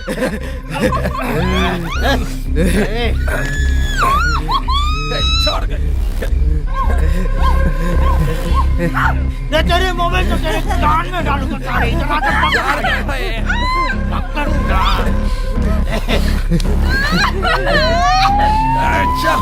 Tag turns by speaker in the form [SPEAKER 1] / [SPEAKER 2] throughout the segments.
[SPEAKER 1] ये तेरे मोबाइल तो तेरे कान में डालूंगा सारे इतना पकड़ अच्छा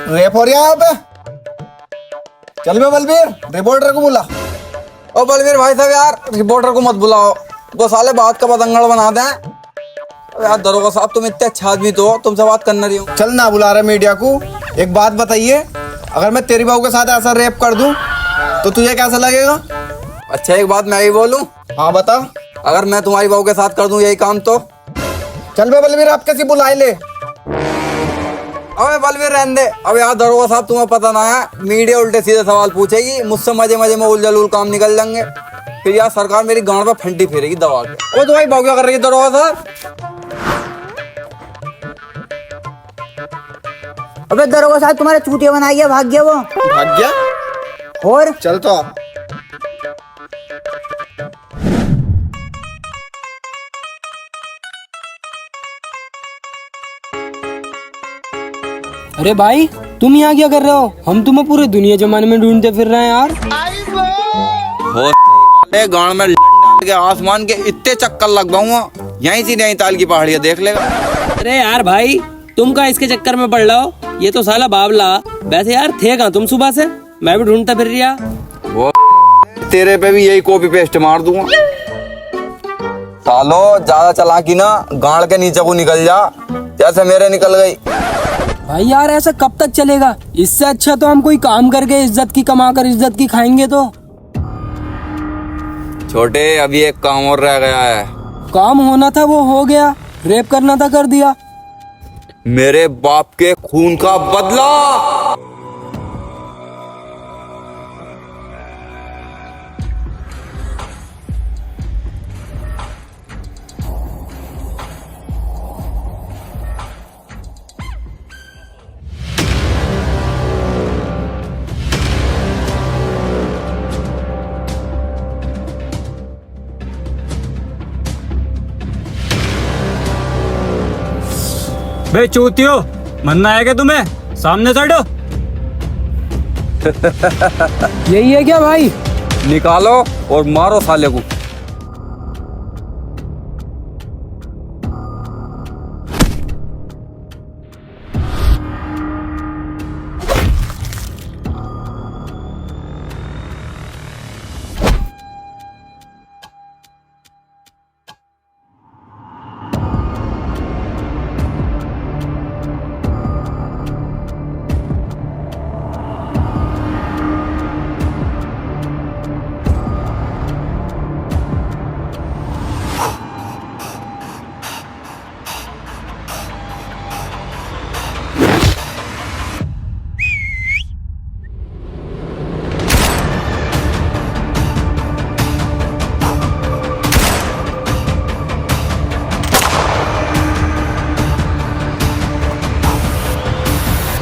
[SPEAKER 2] रेप हो रहा है यहाँ पे। चल बे बलबीर, रिपोर्टर को बुला।
[SPEAKER 3] ओ बलवीर भाई साहब यार, रिपोर्टर को मत बुलाओ, वो साले बात का पतंगड़ बना दें। यार दरोगा साहब तुम इतने अच्छा आदमी तो हो, तुमसे बात करना रही हूँ।
[SPEAKER 2] चल ना बुला रहे मीडिया को। एक बात बताइए, अगर मैं तेरी बहू के साथ ऐसा रेप कर दूं तो तुझे कैसा लगेगा?
[SPEAKER 3] अच्छा एक बात मैं ही बोलूं,
[SPEAKER 2] हाँ बता।
[SPEAKER 3] अगर मैं तुम्हारी बहू के साथ कर दूं यही काम तो?
[SPEAKER 2] चल बे बलबीर, आप कैसी बुलाई ले।
[SPEAKER 3] अबे बलवीर रहने दे। अब यार दरोगा साहब तुम्हें पता ना है, मीडिया उल्टे सीधे सवाल पूछेगी, मुझसे मजे मजे में उलझुल काम निकल जाएंगे, फिर यार सरकार मेरी गांड पे फंटी फेरेगी दबा के। वो तुम्हारी बहू क्या कर रही है दरोगा साहब?
[SPEAKER 4] अबे दरोगा साहब तुम्हारे चूतिया बनाई है, भाग गया वो।
[SPEAKER 2] भाग गया?
[SPEAKER 4] और
[SPEAKER 2] चल तो आ।
[SPEAKER 5] अरे भाई तुम यहाँ क्या कर रहे हो? हम तुम्हें पूरे दुनिया जमाने में ढूंढते फिर रहे हैं यार।
[SPEAKER 3] हो गांड में के आसमान के इतने चक्कर लगवाऊंगा, यहीं से नहीं ताल की पहाड़ियाँ देख लेगा।
[SPEAKER 5] अरे यार भाई तुम का इसके चक्कर में पड़ रहे हो? ये तो साला बाबला। वैसे यार थे कहाँ तुम सुबह से? मैं भी ढूंढता फिर रहा।
[SPEAKER 3] वो तेरे पे भी यही कॉपी पेस्ट मार दूंगा। सालो ज्यादा चालाकी ना गांड के नीचे को निकल जा, जैसे मेरे निकल गई।
[SPEAKER 5] भाई यार ऐसा कब तक चलेगा? इससे अच्छा तो हम कोई काम करके इज्जत की कमा कर इज्जत की खाएंगे। तो
[SPEAKER 3] छोटे अभी एक काम और रह गया है।
[SPEAKER 5] काम होना था वो हो गया, रेप करना था कर दिया।
[SPEAKER 3] मेरे बाप के खून का बदला।
[SPEAKER 6] बे चूतियो, मरना है क्या तुम्हें? सामने से हटो।
[SPEAKER 5] यही है क्या भाई?
[SPEAKER 3] निकालो और मारो साले को।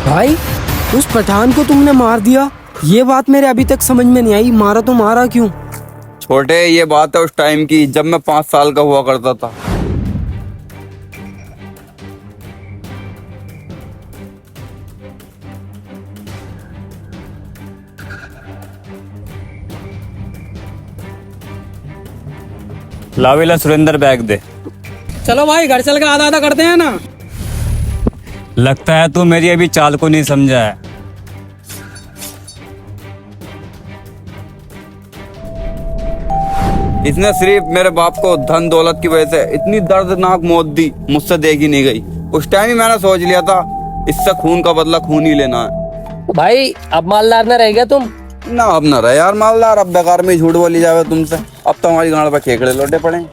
[SPEAKER 5] भाई उस पठान को तुमने मार दिया, ये बात मेरे अभी तक समझ में नहीं आई। मारा तो मारा क्यों?
[SPEAKER 3] छोटे ये बात है उस टाइम की जब मैं 5 साल का हुआ करता था।
[SPEAKER 6] लावेला सुरेंद्र बैग दे।
[SPEAKER 5] चलो भाई घर चल के आधा आधा करते हैं ना।
[SPEAKER 6] लगता है तू मेरी अभी चाल को नहीं समझा है।
[SPEAKER 3] इसने सिर्फ मेरे बाप को धन दौलत की वजह से इतनी दर्दनाक मौत दी, मुझसे देखी नहीं गई। उस टाइम ही मैंने सोच लिया था इससे खून का बदला खून ही लेना है।
[SPEAKER 5] भाई अब मालदार न रह गया तुम?
[SPEAKER 3] ना अब ना रहे यार मालदार, अब बेकार में झूठ बोली जावे तुमसे। अब तो हमारी गांड पे खेकड़े लौटे पड़े।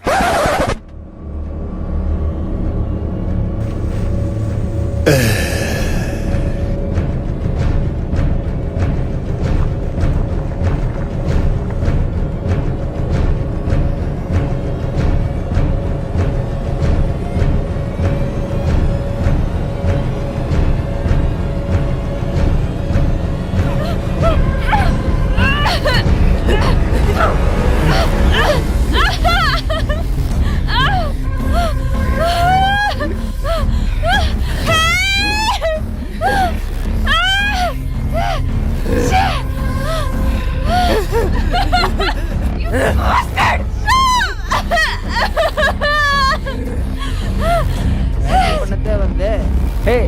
[SPEAKER 4] हे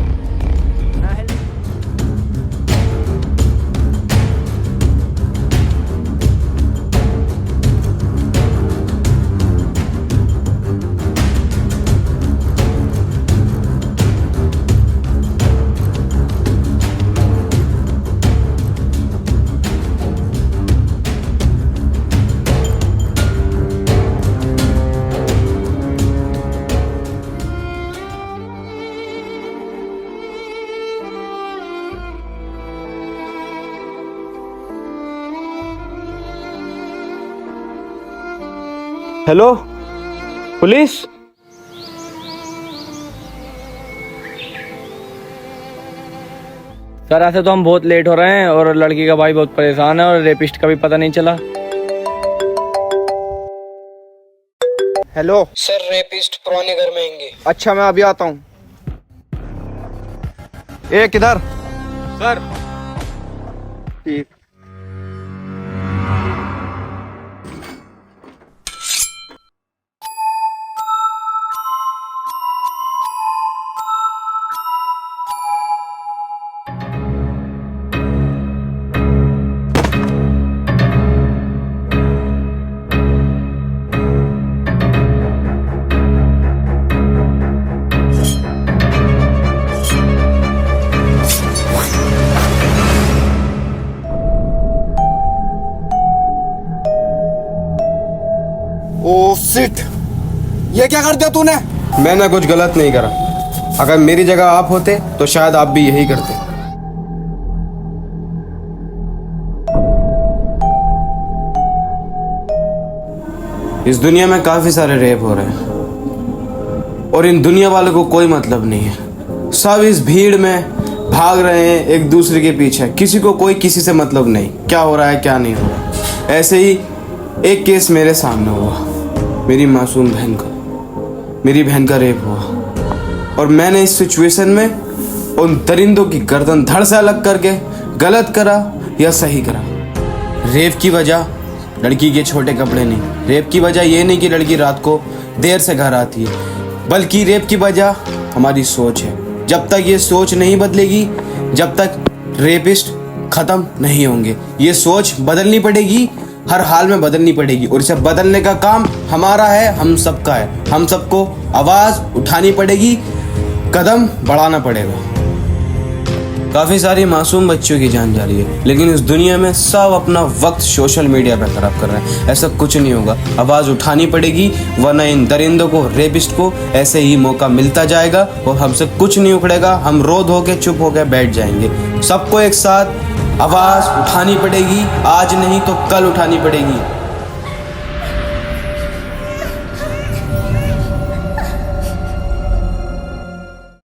[SPEAKER 2] हेलो पुलिस।
[SPEAKER 7] सर ऐसे तो हम बहुत लेट हो रहे हैं और लड़की का भाई बहुत परेशान है और रेपिस्ट का भी पता नहीं चला।
[SPEAKER 2] हेलो
[SPEAKER 8] सर रेपिस्ट पुराने घर में आएंगे।
[SPEAKER 2] अच्छा मैं अभी आता हूँ। ए किधर?
[SPEAKER 6] सर
[SPEAKER 2] ठीक। ओ शिट, ये क्या कर दिया तूने? मैंने कुछ गलत नहीं करा। अगर मेरी जगह आप होते तो शायद आप भी यही करते। इस दुनिया में काफी सारे रेप हो रहे हैं और इन दुनिया वालों को कोई मतलब नहीं है। सब इस भीड़ में भाग रहे हैं एक दूसरे के पीछे। किसी को कोई किसी से मतलब नहीं, क्या हो रहा है क्या नहीं हो रहा। ऐसे ही एक केस मेरे सामने हुआ। मेरी मासूम बहन का, मेरी बहन का रेप हुआ और मैंने इस सिचुएशन में उन दरिंदों की गर्दन धड़ से अलग करके गलत करा या सही करा। रेप की वजह लड़की के छोटे कपड़े नहीं, रेप की वजह ये नहीं कि लड़की रात को देर से घर आती है, बल्कि रेप की वजह हमारी सोच है। जब तक ये सोच नहीं बदलेगी, जब तक रेपिस्ट खत्म नहीं होंगे। ये सोच बदलनी पड़ेगी, हर हाल में बदलनी पड़ेगी और इसे बदलने का काम हमारा है, हम सबका है। हम सबको आवाज उठानी पड़ेगी, कदम बढ़ाना पड़ेगा। काफी सारी मासूम बच्चों की जान जा रही है, लेकिन इस दुनिया में सब अपना वक्त सोशल मीडिया पे खराब कर रहे हैं। ऐसा कुछ नहीं होगा, आवाज उठानी पड़ेगी, वरना इन दरिंदों को, रेपिस्ट को ऐसे ही मौका मिलता जाएगा और हमसे कुछ नहीं उखड़ेगा। हम रो धो के चुप होकर बैठ जाएंगे। सबको एक साथ आवाज उठानी पड़ेगी, आज नहीं तो कल उठानी पड़ेगी।